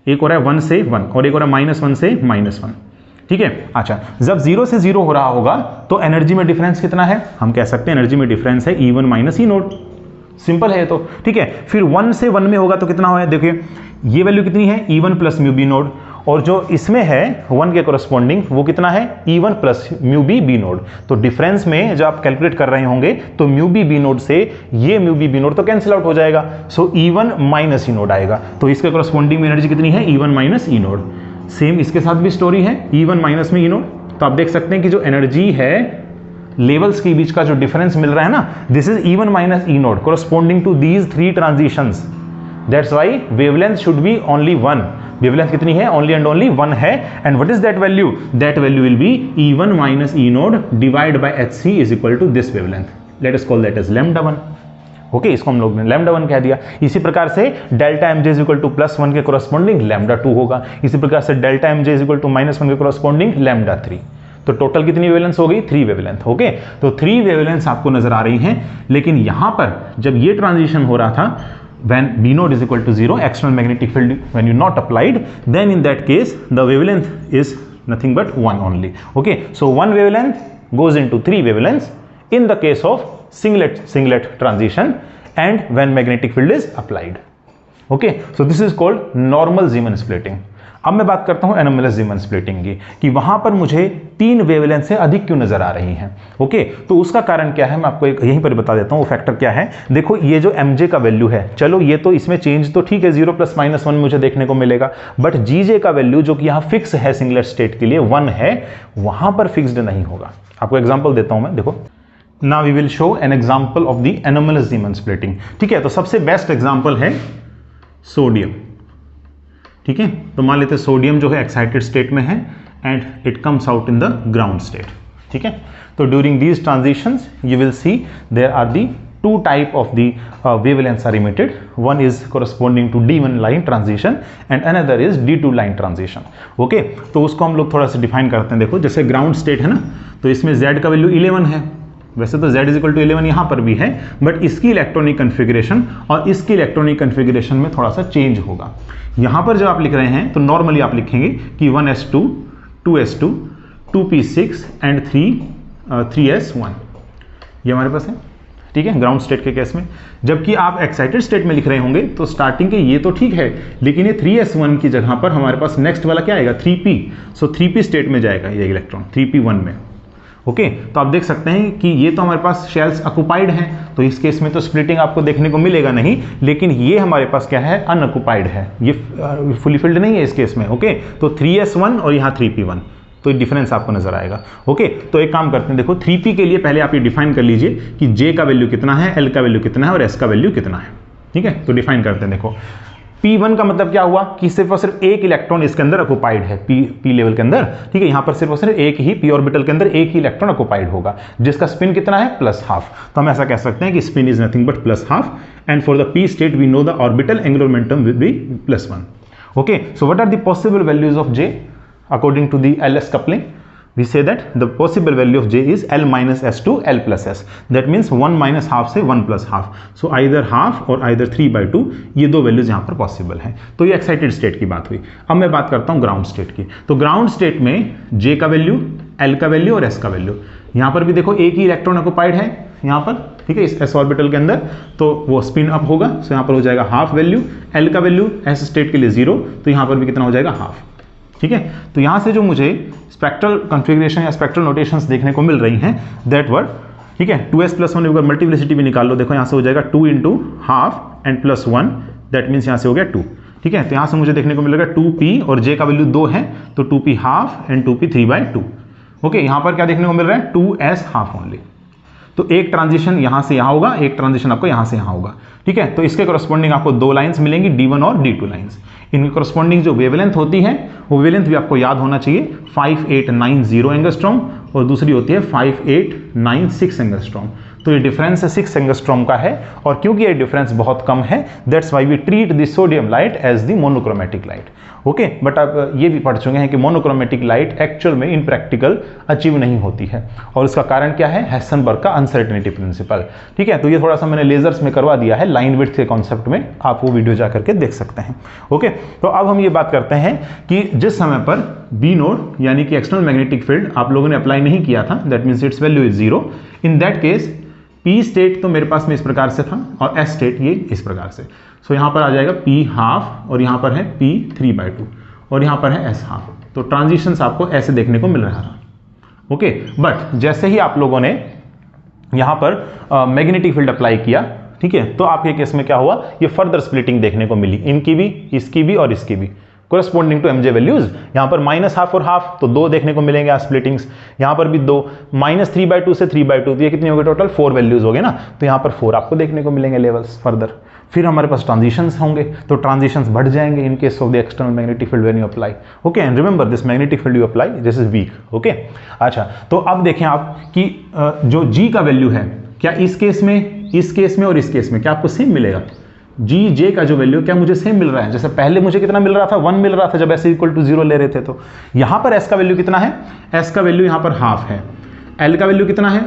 एक हो रहा है 1 से 1, और एक हो रहा है -1 से -1, ठीक है। अच्छा जब 0 से 0 हो रहा होगा तो एनर्जी में डिफरेंस कितना है, हम कह सकते हैं एनर्जी में डिफरेंस है E1 minus E node, simple है। तो ठीक है, फिर 1 से 1 में होगा तो कितना होगा, देखिए ये वैल्यू कितनी है E1 plus mu V node, और जो इसमें है 1 के कोरस्पॉन्डिंग वो कितना है E1 plus mu B B naught. तो डिफरेंस में जब आप कैलकुलेट कर रहे होंगे तो म्यू बी बी नोड से ये म्यू बी बी नोड तो कैंसिल आउट हो जाएगा, सो E1 माइनस ई नोड आएगा। तो इसके कोरस्पॉन्डिंग में एनर्जी कितनी है E1 minus E naught. Same इसके साथ भी स्टोरी है, E1 माइनस में ई नोड। तो आप देख सकते हैं कि जो एनर्जी है लेवल्स के बीच का जो डिफरेंस मिल रहा है ना, this is E1 minus E naught corresponding to these 3 transitions, that's why wavelength should be only 1। Wavelength कितनी है, ओनली एंड ओनली 1 है, and what is that value, that value will be E1 minus E naught divide by Hc is equal to this wavelength, let us call that as lambda 1। Okay, इसको हम लोग ने lambda 1 कह दिया। इसी प्रकार से delta M J is equal to +1 के कोरस्पॉन्डिंग लैम्डा 2 होगा। इसी प्रकार से delta M J is equal to -1 के कोरस्पॉन्डिंग लैम्डा 3। तो टोटल कितनी वेवलेंथ हो गई, 3 वेवलेंथ। ओके, तो 3 वेवलेंथ आपको नजर आ रही हैं, लेकिन यहां पर जब ये ट्रांजिशन हो रहा था when B node is equal to 0, external magnetic field when you not applied, then in that case the wavelength is nothing but 1 only. Okay, so 1 wavelength goes into 3 wavelengths in the case of singlet transition and when magnetic field is applied. Okay, so this is called normal Zeeman splitting. अब मैं बात करता हूं anomalous Zeeman splitting की, कि वहां पर मुझे 3 वेवलेंथ से अधिक क्यों नजर आ रही हैं। ओके, तो उसका कारण क्या है मैं आपको यहीं पर बता देता हूं। वो फैक्टर क्या है, देखो ये जो mj का वैल्यू है, चलो ये तो इसमें चेंज तो ठीक है, 0 + -1 मुझे देखने को मिलेगा, बट gj का वैल्यू जो कि यहां फिक्स है सिंगुलर स्टेट के लिए 1 है, वहां पर फिक्स्ड नहीं होगा। आपको एग्जाम्पल देता हूं मैं, देखो now we will show an example of the anomalous Zeeman splitting. ठीक है, तो सबसे बेस्ट एग्जाम्पल है सोडियम। ठीक है, तो मान लेते हैं सोडियम जो है एक्साइटेड स्टेट में है and it comes out in the ground state. ठीक है, तो during these transitions you will see there are the 2 type of the wavelengths are emitted. One is corresponding to D1 line transition and another is D2 line transition. Okay, तो उसको हम लोग थोड़ा सा define करते हैं। देखो जैसे ग्राउंड स्टेट है ना, तो इसमें Z का वैल्यू 11 है, वैसे तो Z = 11 यहाँ पर भी है, बट इसकी इलेक्ट्रॉनिक कन्फिग्रेशन और इसकी इलेक्ट्रॉनिक कन्फिग्रेशन में थोड़ा सा चेंज होगा। यहाँ पर जब आप लिख रहे हैं तो नॉर्मली आप लिखेंगे कि 1s2, 2s2, 2p6 and 3s1, ये हमारे पास है। ठीक है, ग्राउंड स्टेट के केस में। जबकि आप एक्साइटेड स्टेट में लिख रहे होंगे तो स्टार्टिंग के ये तो ठीक है, लेकिन ये 3s1 की जगह पर हमारे पास नेक्स्ट वाला क्या आएगा, 3p। सो 3p स्टेट में जाएगा ये इलेक्ट्रॉन 3p1 में। ओके, तो आप देख सकते हैं कि ये तो हमारे पास शेल्स ऑक्युपाइड हैं, तो इस केस में तो स्प्लिटिंग आपको देखने को मिलेगा नहीं, लेकिन ये हमारे पास क्या है, अनऑक्युपाइड है, ये फुली फिल्ड नहीं है इस केस में। ओके, तो 3s1 और यहाँ 3p1, तो डिफरेंस आपको नजर आएगा। ओके, तो एक काम करते हैं, देखो 3p के लिए पहले आप ये डिफाइन कर लीजिए कि j का वैल्यू कितना है, l का वैल्यू कितना है और s का वैल्यू कितना है। ठीक है, तो डिफाइन करते हैं। देखो P1 का मतलब क्या हुआ कि सिर्फ और सिर्फ एक इलेक्ट्रॉन इसके अंदर ऑक्युपाइड है, P लेवल के अंदर। ठीक है, यहाँ पर सिर्फ और सिर्फ एक ही p ऑर्बिटल के अंदर एक ही इलेक्ट्रॉन ऑक्युपाइड होगा, जिसका स्पिन कितना है, +½ तो हम ऐसा कह सकते हैं कि spin is nothing but +½ and for the p state we know the orbital angular momentum will be +1। Okay, so what are the possible values of j according to the LS coupling? We say that the possible value of J is L minus S to L plus S. That means 1 minus half से 1 plus half. So either half और either 3/2, ये दो values यहाँ पर possible हैं। तो ये excited state की बात हुई। अब मैं बात करता हूँ ग्राउंड स्टेट की। तो ग्राउंड स्टेट में J का वैल्यू, L का वैल्यू और S का वैल्यू, यहाँ पर भी देखो एक ही इलेक्ट्रॉन ऑक्युपाइड है यहाँ पर। ठीक है, इस S ऑर्बिटल के अंदर, तो वो स्पिन अप होगा, सो यहाँ पर हो जाएगा हाफ वैल्यू। L का वैल्यू S स्टेट के लिए 0, तो यहाँ पर भी कितना हो जाएगा, हाफ। ठीक है, तो यहां से जो मुझे स्पेक्ट्रल कॉन्फ़िगरेशन या स्पेक्ट्रल नोटेशंस देखने को मिल रही हैं, दैट वर, ठीक है, 2s + 1 अगर मल्टीप्लिसिटी भी निकाल लो, देखो यहां से हो जाएगा 2 × ½ एंड +1, दैट मीन्स यहां से हो गया 2। ठीक है, तो यहां से मुझे देखने को मिलेगा 2p और j का वैल्यू 2 है, तो 2p ½ एंड 2p 3/2। ओके, यहां पर क्या देखने को मिल रहा है, 2s ½ ओनली। तो एक ट्रांजिशन यहां से यहां होगा, एक ट्रांजिशन आपको यहां से यहां होगा। ठीक है, तो इसके करस्पॉन्डिंग आपको 2 लाइंस मिलेंगी, D1 और D2 लाइंस। इनकी करस्पॉन्डिंग जो वेवलेंथ होती है, वो वेवलेंथ भी आपको याद होना चाहिए, 5890 एंगस्ट्रॉम और दूसरी होती है 5896 एंगस्ट्रॉम। तो ये डिफरेंस 6 एंगस्ट्रॉम का है, और क्योंकि ये डिफरेंस बहुत कम है, that's why we treat the sodium light as the monochromatic light. Okay, but आप ये भी पढ़ चुके हैं कि मोनोक्रोमेटिक लाइट एक्चुअल में इन प्रैक्टिकल अचीव नहीं होती है, और इसका कारण क्या है, हेसनबर्ग का अनसर्टेनिटी प्रिंसिपल। ठीक है, तो ये थोड़ा सा मैंने लेजर्स में करवा दिया है, लाइन विड्थ के कॉन्सेप्ट में आप वो वीडियो जा करके देख सकते हैं। ओके, तो अब हम ये बात करते हैं कि जिस समय पर बी नोड यानी कि एक्सटर्नल मैग्नेटिक फील्ड आप लोगों ने अप्लाई नहीं किया था, that means it's value is 0, in that case P state तो मेरे पास में इस प्रकार से था और S स्टेट ये इस प्रकार से। सो यहाँ पर आ जाएगा P½ और यहाँ पर है P 3/2 और यहाँ पर है S½। तो ट्रांजिशंस आपको ऐसे देखने को मिल रहा था। ओके, बट जैसे ही आप लोगों ने यहाँ पर मैग्नेटिक फील्ड अप्लाई किया, ठीक है, तो आपके केस में क्या हुआ, ये फर्दर स्प्लिटिंग देखने को मिली, इनकी भी, इसकी भी और इसकी भी, कोरस्पॉन्डिंग टू mj वैल्यूज। यहाँ पर -½ और ½ तो 2 देखने को मिलेंगे आज स्प्लिटिंग्स, यहाँ पर भी 2, -3/2 से 3/2, तो ये कितनी हो गई टोटल, 4 वैल्यूज हो गए ना, तो यहाँ पर 4 आपको देखने को मिलेंगे लेवल्स फर्दर। फिर हमारे पास ट्रांजिशंस होंगे, तो ट्रांजिशंस बढ़ जाएंगे in case of the external magnetic field when you apply. Okay, and remember this magnetic field you apply, this is weak. Okay, अच्छा, तो अब देखें आप कि जो g का वैल्यू है, क्या इस केस में और इस केस में क्या आपको सेम मिलेगा, j का जो वैल्यू क्या मुझे सेम मिल रहा है, जैसे पहले मुझे कितना मिल रहा था, 1 मिल रहा था जब s = 0 ले रहे थे। तो यहां पर s का वैल्यू कितना है, s का वैल्यू यहां पर ½ है, l का वैल्यू कितना है,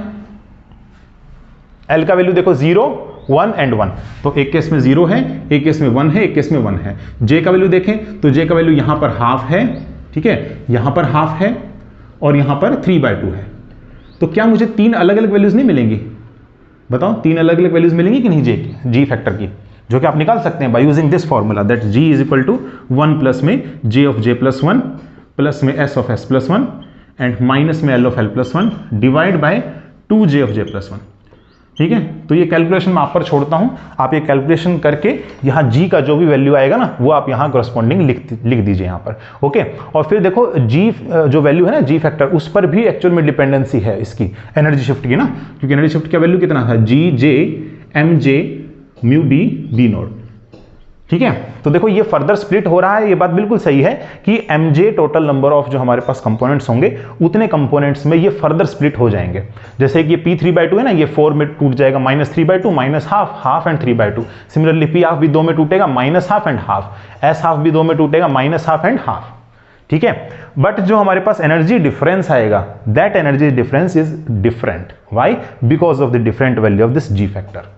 l का वैल्यू देखो 0, 1 एंड 1, तो एक केस में 0 है, एक केस में 1 है, एक केस में 1 है। j का वैल्यू देखें तो j का वैल्यू यहां पर ½ है, ठीक है, यहां पर ½ है और यहां पर 3/2 है। तो क्या मुझे 3 अलग अलग वैल्यूज नहीं मिलेंगी, बताओ, 3 अलग अलग वैल्यूज मिलेंगी कि नहीं जी फैक्टर की, जो कि आप निकाल सकते हैं by using this formula that g is equal to 1 plus में j of j plus 1 plus में s of s plus 1 and minus में l of l plus 1 divide by 2j of j plus 1। ठीक है, तो ये calculation मैं आप पर छोड़ता हूं, आप ये कैलकुलेशन करके यहाँ g का जो भी वैल्यू आएगा ना वो आप यहाँ करस्पॉन्डिंग लिख दीजिए यहाँ पर। ओके, और फिर देखो g जो वैल्यू है ना g फैक्टर, उस पर भी एक्चुअल में डिपेंडेंसी है इसकी एनर्जी शिफ्ट की ना, क्योंकि एनर्जी शिफ्ट का वैल्यू कितना था g j m j mu b b note. ठीक है, तो देखो ये फर्दर स्प्लिट हो रहा है, ये बात बिल्कुल सही है कि mj टोटल नंबर ऑफ जो हमारे पास कंपोनेंट्स होंगे उतने कंपोनेंट्स में ये फर्दर स्प्लिट हो जाएंगे। जैसे कि ये p3/2 है ना, ये 4 में टूट जाएगा, -3/2 -half, half and 3/2। Similarly p half भी 2 में टूटेगा, -half and half, s half भी 2 में टूटेगा, -हाफ एंड हाफ। ठीक है, बट जो हमारे पास एनर्जी डिफरेंस आएगा that energy difference is different. Why? Because of the different value of this g factor.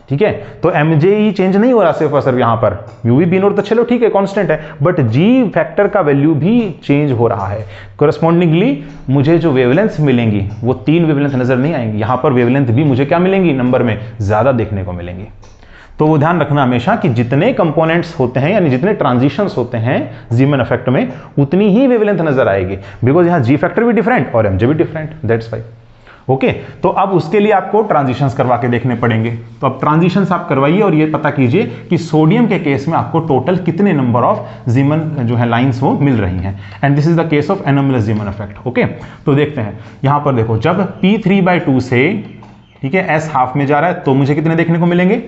ठीक है, तो mj ही चेंज नहीं हो रहा सिर्फ और सिर्फ यहां पर, u v b नोट तो चलो ठीक है कांस्टेंट है, बट g फैक्टर का वैल्यू भी चेंज हो रहा है। कोरस्पॉन्डिंगली मुझे जो वेवलेंथ मिलेंगी वो 3 वेवलेंथ नजर नहीं आएंगी, यहां पर वेवलेंथ भी मुझे क्या मिलेंगी, नंबर में ज्यादा देखने को मिलेंगी। तो वो ध्यान रखना हमेशा कि जितने कंपोनेंट्स होते हैं यानी जितने ट्रांजिशंस होते हैं ज़ीमन इफेक्ट में उतनी ही वेवलेंथ नजर आएगी, बिकॉज यहाँ g फैक्टर भी डिफरेंट और mj भी डिफरेंट, दैट्स वाई। ओके, तो अब उसके लिए आपको ट्रांजिशंस करवा के देखने पड़ेंगे। तो अब ट्रांजिशंस आप करवाइए और ये पता कीजिए कि सोडियम के केस में आपको टोटल कितने नंबर ऑफ ज़ीमन जो है लाइंस वो मिल रही हैं, and this is the case of anomalous Zeeman effect. Okay, तो देखते हैं यहां पर देखो, जब p3/2 से ठीक है s हाफ में जा रहा है तो मुझे कितने देखने को मिलेंगे,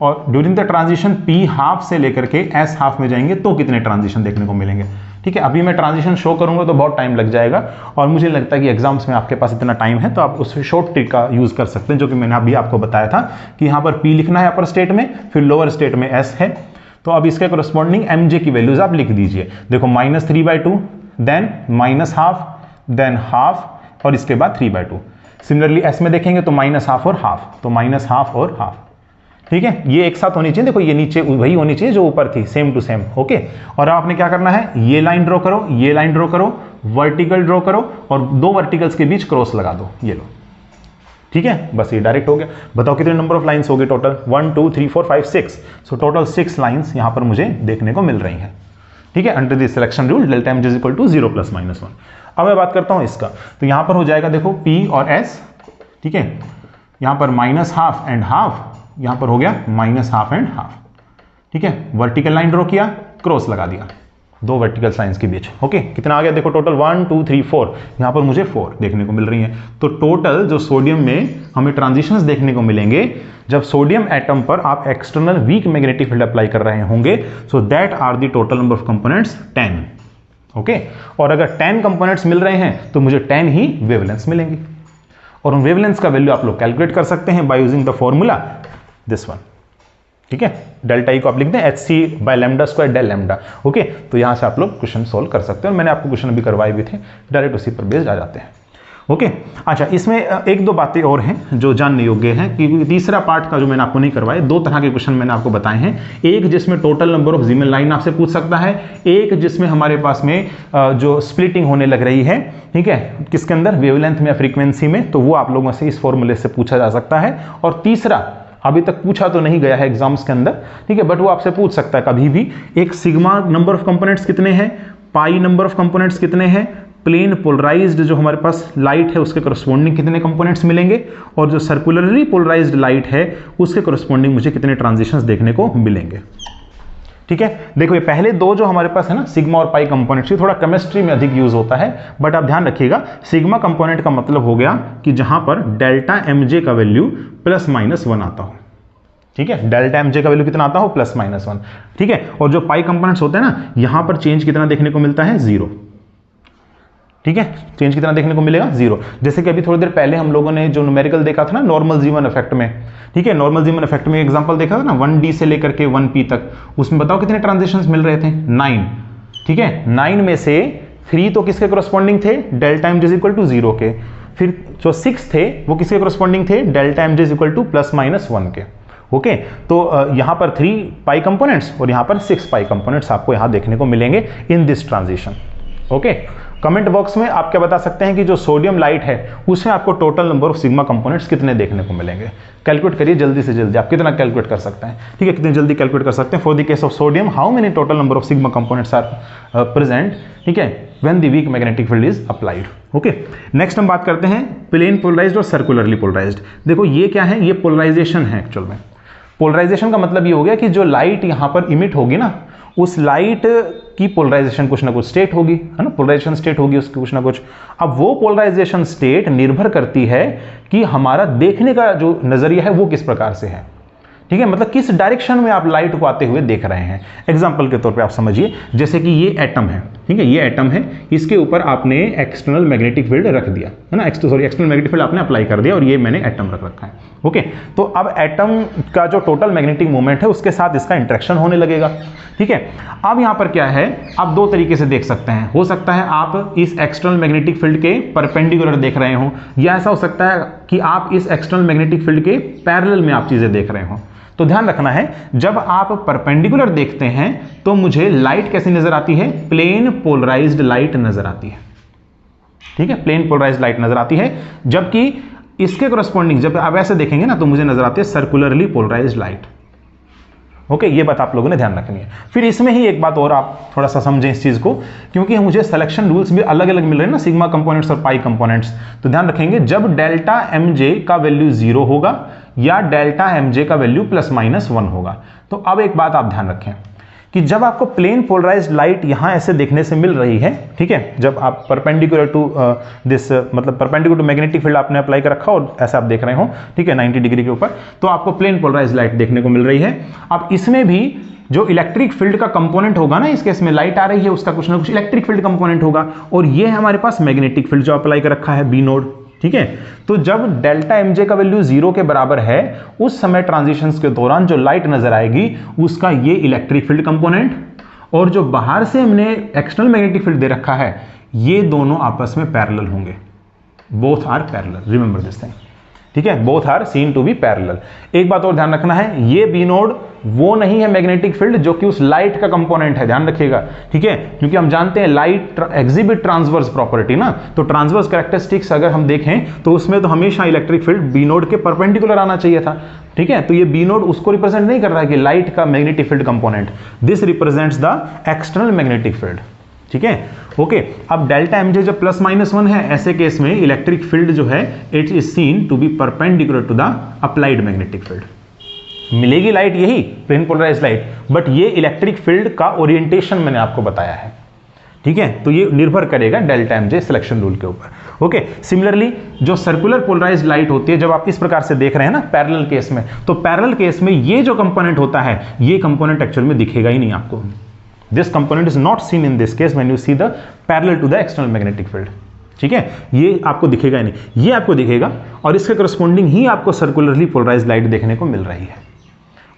और during the transition p half से लेकर के s हाफ में जाएंगे तो कितने ट्रांजिशन देखने को मिलेंगे। ठीक है, अभी मैं ट्रांजिशन शो करूंगा तो बहुत टाइम लग जाएगा और मुझे लगता है कि एग्जाम्स में आपके पास इतना टाइम है तो आप उस शॉर्ट ट्रिक का यूज कर सकते हैं, जो कि मैंने अभी आपको बताया था कि यहाँ पर p लिखना है अपर स्टेट में, फिर लोअर स्टेट में s है। तो अब इसके कोरस्पॉन्डिंग mj की वैल्यूज आप लिख दीजिए। देखो -3/2, देन -हाफ, देन हाफ और इसके बाद 3/2। सिमिलरली s में देखेंगे तो -हाफ और हाफ, तो -हाफ और हाफ। ठीक है, ये एक साथ होनी चाहिए, देखो ये नीचे वही होनी चाहिए जो ऊपर थी, सेम टू सेम। ओके, और आपने क्या करना है, ये लाइन ड्रॉ करो, ये लाइन ड्रॉ करो, वर्टिकल ड्रॉ करो और 2 वर्टिकल्स के बीच क्रॉस लगा दो, ये लो। ठीक है, बस ये डायरेक्ट हो गया। बताओ कितने नंबर ऑफ लाइंस हो गए टोटल, 1 2 3 4 5 6। सो टोटल 6 लाइंस यहां पर मुझे देखने को मिल रही हैं। ठीक है, under the selection rule delta m is equal to 0 + -1। अब मैं बात करता हूं इसका, तो यहां पर हो जाएगा देखो p और s। ठीक है, यहां पर -हाफ एंड हाफ, यहां पर हो गया -हाफ एंड हाफ। ठीक है, वर्टिकल लाइन ड्रॉ किया, क्रॉस लगा दिया 2 वर्टिकल लाइंस के बीच। ओके, कितना आ गया देखो टोटल 1 2 3 4, यहां पर मुझे 4 देखने को मिल रही है। तो टोटल जो सोडियम में हमें ट्रांजिशंस देखने को मिलेंगे जब सोडियम एटम पर आप external weak magnetic field apply कर रहे होंगे, so that are the total number of components 10। Okay, और अगर 10 कंपोनेंट्स मिल रहे हैं तो मुझे 10 ही वेवलेंथ्स मिलेंगी, और उन वेवलेंथ्स का वैल्यू आप लोग कैलकुलेट कर सकते हैं by using the formula this one. ठीक है, डेल्टा ई को आप लिख दें hc/λ² del लैम्डा। ओके, तो यहां से आप लोग क्वेश्चन सोल्व कर सकते हैं, और मैंने आपको क्वेश्चन अभी करवाए भी थे, डायरेक्ट उसी पर बेस्ड आ जाते हैं। ओके, अच्छा, इसमें 1-2 बातें और हैं जो जानने योग्य हैं, क्योंकि तीसरा पार्ट का जो मैंने आपको नहीं करवाया, 2 तरह के क्वेश्चन मैंने आपको बताए हैं। एक जिसमें टोटल नंबर ऑफ ज़ीमन लाइन आपसे पूछ सकता है, एक जिसमें हमारे पास में जो स्प्लिटिंग होने लग रही है, ठीक है, किसके अंदर, वेवलेंथ में या फ्रीक्वेंसी में, तो वो आप लोगों से इस फॉर्मूले से पूछा जा सकता है। और तीसरा अभी तक पूछा तो नहीं गया है एग्जाम्स के अंदर, ठीक है, बट वो आपसे पूछ सकता है कभी भी, एक सिग्मा नंबर ऑफ कंपोनेंट्स कितने हैं, पाई नंबर ऑफ कंपोनेंट्स कितने हैं, प्लेन पोलराइज्ड जो हमारे पास लाइट है उसके करस्पॉन्डिंग कितने कंपोनेंट्स मिलेंगे, और जो सर्कुलरली पोलराइज्ड लाइट है उसके करस्पॉन्डिंग मुझे कितने ट्रांजिशंस देखने को मिलेंगे। ठीक है, देखो ये पहले 2 जो हमारे पास है ना, सिग्मा और पाई कंपोनेंट्स, ये थोड़ा केमिस्ट्री में अधिक यूज होता है, बट आप ध्यान रखिएगा सिग्मा कंपोनेंट का मतलब हो गया कि जहां पर डेल्टा mj का वैल्यू +-1 आता हो। ठीक है, डेल्टा mj का वैल्यू कितना आता हो, +-1। ठीक है, और जो पाई कंपोनेंट्स होते हैं ना, यहां पर चेंज कितना देखने को मिलता है, 0। ठीक है, चेंज कितना देखने को मिलेगा, 0। जैसे कि अभी थोड़ी देर पहले हम लोगों ने जो न्यूमेरिकल देखा था ना नॉर्मल ज़ीमन इफेक्ट में, ठीक है, नॉर्मल ज़ीमन इफेक्ट में एग्जांपल देखा था ना 1d से लेकर के 1p तक, उसमें बताओ कितने ट्रांजिशंस मिल रहे थे, 9। ठीक है, 9 में से 3 तो किसके करस्पॉन्डिंग थे, डेल्टा mj इक्वल टू 0 के, फिर जो 6 थे वो किसके करस्पॉन्डिंग थे, डेल्टा mj इक्वल टू +-1 के। ओके, तो यहां पर 3 पाई कंपोनेंट्स और यहां पर 6 पाई कंपोनेंट्स आपको यहां देखने को मिलेंगे in this transition. Okay, comment box में आप क्या बता सकते हैं कि जो सोडियम लाइट है उसमें आपको total number of sigma components कितने देखने को मिलेंगे। कैलकुलेट करिए जल्दी से जल्दी, आप कितना कैलकुलेट कर सकते हैं, ठीक है, कितनी जल्दी कैलकुलेट कर सकते हैं। For the case of sodium, how many total number of sigma components are present, ठीक है, when the weak magnetic field is applied. Okay, next हम बात करते हैं प्लेन पोलराइज्ड और सर्कुलरली पोलराइज्ड। देखो ये क्या है, ये पोलराइजेशन है एक्चुअल में। पोलराइजेशन का मतलब ये हो गया कि जो लाइट यहां पर इमिट होगी ना, उस लाइट की पोलराइजेशन कुछ ना कुछ स्टेट होगी, है ना, पोलराइजेशन स्टेट होगी उसकी कुछ ना कुछ। अब वो पोलराइजेशन स्टेट निर्भर करती है कि हमारा देखने का जो नजरिया है वो किस प्रकार से है, ठीक है, मतलब किस डायरेक्शन में आप लाइट को आते हुए देख रहे हैं। एग्जांपल के तौर पे आप समझिए, जैसे कि ये एटम है, ठीक है, ये एटम है, इसके ऊपर आपने एक्सटर्नल मैग्नेटिक फील्ड रख दिया, है ना, एक्सटर्नल मैग्नेटिक फील्ड आपने अप्लाई कर दिया और ये मैंने एटम रख रखा है। ओके, तो अब एटम का जो टोटल मैग्नेटिक मोमेंट है उसके साथ इसका इंटरेक्शन होने लगेगा, ठीक है। अब यहां पर क्या है, आप दो तरीके से देख सकते हैं। हो सकता है आप इस एक्सटर्नल मैग्नेटिक फील्ड के परपेंडिकुलर देख रहे हो, या ऐसा हो सकता है कि आप इस एक्सटर्नल मैग्नेटिक फील्ड के पैरेलल में आप चीजें देख रहे हो। तो ध्यान रखना है, जब आप परपेंडिकुलर देखते हैं तो मुझे लाइट कैसी नजर आती है, प्लेन पोलराइज्ड लाइट नजर आती है, ठीक है, प्लेन पोलराइज्ड लाइट नजर आती है। जबकि इसके कोरस्पॉन्डिंग जब आप ऐसे देखेंगे ना तो मुझे नजर आती है सर्कुलरली पोलराइज्ड लाइट। ओके, ये बात आप लोगों ने ध्यान रखनी है। फिर इसमें ही एक बात और आप थोड़ा सा समझें इस चीज को, क्योंकि मुझे सिलेक्शन रूल्स भी अलग अलग मिल रहे हैं ना, सिग्मा कंपोनेंट्स और पाई कंपोनेंट्स। तो ध्यान रखेंगे, जब डेल्टा एमजे का वैल्यू 0 होगा या डेल्टा एमजे का वैल्यू +-1 होगा। तो अब एक बात आप ध्यान रखें कि जब आपको प्लेन पोलराइज्ड लाइट यहां ऐसे देखने से मिल रही है, ठीक है, जब आप परपेंडिकुलर टू दिस, मतलब परपेंडिकुलर टू मैग्नेटिक फील्ड आपने अप्लाई कर रखा और ऐसा आप देख रहे हो, ठीक है, 90 डिग्री के ऊपर, तो आपको प्लेन पोलराइज्ड लाइट देखने को मिल रही है। अब इसमें भी जो इलेक्ट्रिक फील्ड का कंपोनेंट होगा ना, इस केस में लाइट आ रही है उसका कुछ ना कुछ इलेक्ट्रिक फील्ड कंपोनेंट होगा, और ये है हमारे पास मैग्नेटिक फील्ड जो अप्लाई कर रखा है बी नोड, ठीक है। तो जब डेल्टा एमजे का वैल्यू 0 के बराबर है, उस समय ट्रांजिशंस के दौरान जो लाइट नजर आएगी उसका ये इलेक्ट्रिक फील्ड कंपोनेंट, और जो बाहर से हमने एक्सटर्नल मैग्नेटिक फील्ड दे रखा है, ये दोनों आपस में पैरेलल होंगे। Both are parallel, remember this thing, ठीक है, both are seen to be parallel. एक बात और ध्यान रखना है, ये बी नोड वो नहीं है मैग्नेटिक फील्ड जो कि उस लाइट का कंपोनेंट है, ध्यान रखिएगा, ठीक है, क्योंकि हम जानते हैं लाइट एग्जिबिट ट्रांसवर्स प्रॉपर्टी ना, तो ट्रांसवर्स कैरेक्टरिस्टिक्स अगर हम देखें तो उसमें तो हमेशा इलेक्ट्रिक फील्ड बी नोड के परपेंडिकुलर आना चाहिए था, ठीक है। तो ये बी नोड उसको रिप्रेजेंट नहीं कर रहा है कि लाइट का magnetic field component, this represents the external magnetic field, ठीक है। ओके, अब डेल्टा एमजे जब +-1 है, ऐसे केस में इलेक्ट्रिक फील्ड जो है it is seen to be perpendicular to the applied magnetic field. मिलेगी लाइट यही प्लेन पोलराइज्ड लाइट, बट ये इलेक्ट्रिक फील्ड का ओरिएंटेशन मैंने आपको बताया है, ठीक है, तो ये निर्भर करेगा डेल्टा एमजे सिलेक्शन रूल के ऊपर। ओके, सिमिलरली जो सर्कुलर पोलराइज्ड लाइट होती है, जब आप इस प्रकार से देख रहे हैं ना पैरेलल केस में, तो पैरेलल केस में ये जो कंपोनेंट होता है, ये कंपोनेंट एक्चुअल में दिखेगा ही नहीं आपको। This component is not seen in this case when you see the parallel to the external magnetic field, ठीक है, ये आपको दिखेगा ही नहीं, ये आपको दिखेगा, और इसके करस्पॉन्डिंग ही आपको सर्कुलरली पोलराइज्ड लाइट देखने को मिल रही है।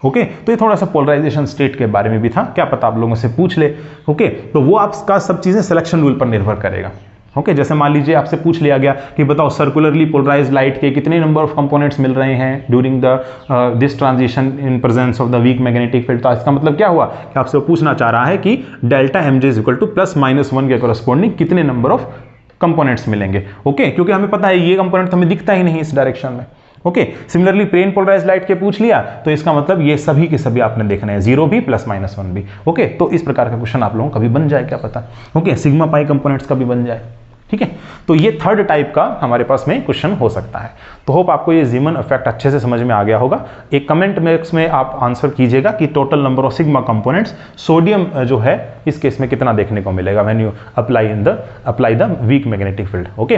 ओके, तो ये थोड़ा सा पोलराइजेशन स्टेट के बारे में भी था, क्या पता आप लोगों से पूछ ले। ओके, तो वो आपका सब चीजें सिलेक्शन रूल पर निर्भर करेगा। ओके, जैसे मान लीजिए आपसे पूछ लिया गया कि बताओ सर्कुलरली पोलराइज्ड लाइट के कितने नंबर ऑफ कंपोनेंट्स मिल रहे हैं during the this transition in presence of the weak magnetic field. तो इसका मतलब क्या हुआ कि आपसे पूछना चाह रहा है कि delta MJ is equal to +-1 के कोरस्पॉन्डिंग कितने नंबर ऑफ कंपोनेंट्स मिलेंगे। ओके, क्योंकि हमें पता है ये कंपोनेंट हमें दिखता ही नहीं इस डायरेक्शन में। Okay, similarly plane polarized light के पूछ लिया तो इसका मतलब ये सभी के सभी आपने देखने हैं, 0 भी +-1 भी। ओके, तो इस प्रकार का क्वेश्चन आप लोगों को कभी बन जाए, क्या पता। ओके, सिग्मा पाई कंपोनेंट्स का भी बन जाए, ठीक है। तो ये थर्ड टाइप का हमारे पास में क्वेश्चन हो सकता है। तो होप आपको ये ज़ीमन इफेक्ट अच्छे से समझ में आ गया होगा। एक कमेंट बॉक्स में आप आंसर कीजिएगा कि total number of sigma components sodium जो है इस केस में कितना देखने को मिलेगा when you apply the weak magnetic field. Okay,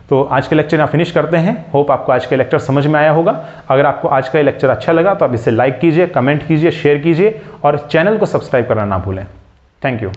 तो आज के लेक्चर यहाँ फिनिश करते हैं। होप आपको आज का लेक्चर समझ में आया होगा। अगर आपको आज का लेक्चर अच्छा लगा तो आप इसे लाइक कीजिए, कमेंट कीजिए, शेयर कीजिए और चैनल को सब्सक्राइब करना ना भूलें। Thank you.